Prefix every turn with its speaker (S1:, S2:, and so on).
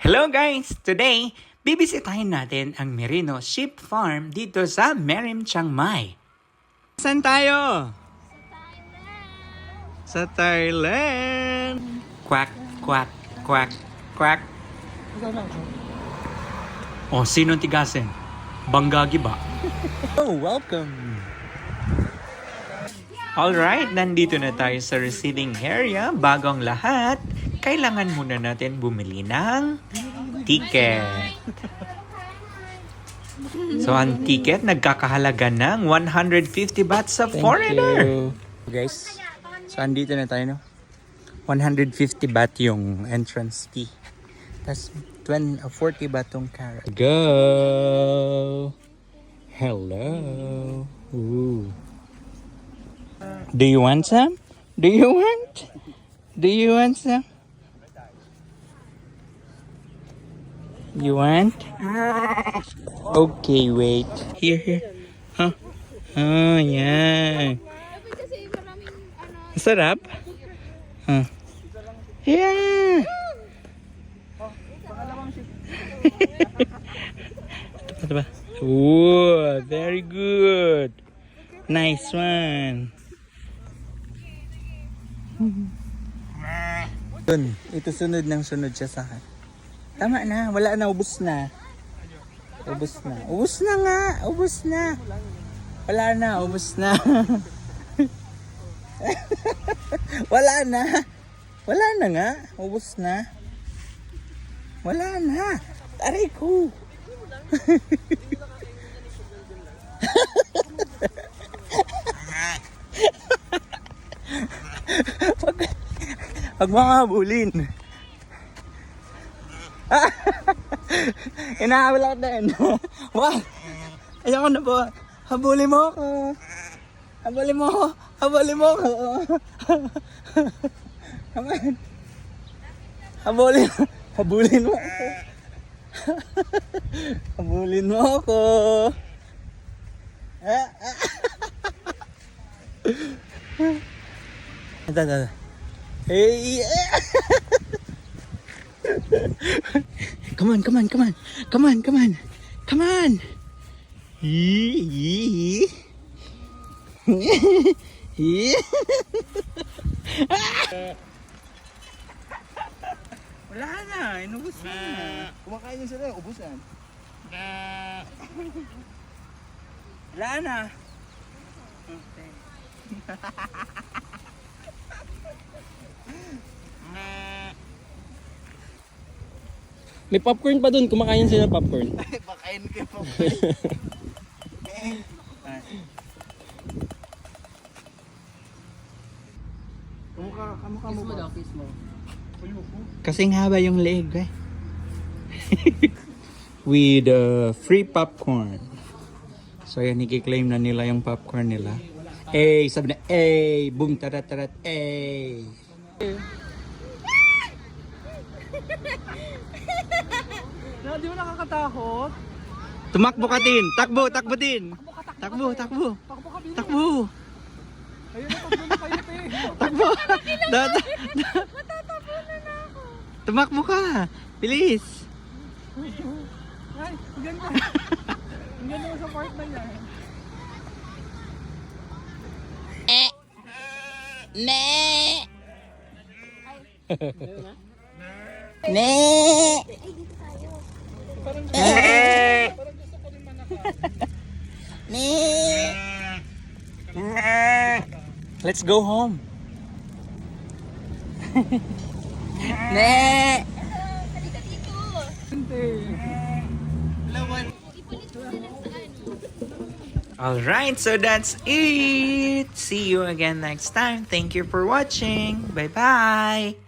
S1: Hello guys! Today, bibisitahin natin ang Merino Sheep Farm dito sa Merim, Chiang Mai. Saan tayo? Sa Thailand! Quack, quack, quack, quack. Oh, sinong tigasin? Banggagi ba? Oh, welcome! Alright, nandito na tayo sa receiving area. Bagong lahat, kailangan muna natin bumili ng ticket. So, ang ticket nagkakahalaga ng 150 baht sa foreigner. Guys, so andito na tayo, no? 150 baht yung entrance fee. Tapos 40 baht yung carrot. Go! Hello! Ooh. Do you want some? Do you want some? You want? Okay, wait. Here. Huh? Oh, yeah. Sarap? Huh? Yeah. Ito ba? Ooh, very good. Nice one. Ito sunod ng sunod siya sa akin. Tama na, wala na, ubos na. Ubos na. Ubos na nga, ubos na. Wala na, ubos na. Wala na. Wala na nga, ubos na. Wala na. Aray ko. Pag mga habulin. Inahabol ako din. Wag! Ayoko na po. Habulin mo ako. Habulin mo ako. Habulin mo ako. Come on. Habulin mo ako. Habulin mo ako. Ito. Hey! Come on. Wala na, inubos na.
S2: Kumakain niyo sila, ubusan.
S1: Wala na. Okay.
S3: May popcorn pa dun, kumakain sila popcorn.
S2: Pakain kayo po. Kamukha mo ba?
S1: Kasing haba yung leg, eh. With free popcorn. So yan, i-claim na nila yung popcorn nila. Sabi na, boom, tarat,
S2: Di mo nakakatakot?
S1: Tumakbo ka din, takbo din. Takbo.
S2: Ayun na, takbo na kayo, te.
S1: Takbo.
S4: Matatabunan na ako.
S1: Tumakbo ka. Bilis.
S2: Ay, ang ganda. Ang ganda mo sa part na niya.
S1: Let's go home.
S4: Halika dito.
S1: Alright, so that's it. See you again next time. Thank you for watching. Bye-bye.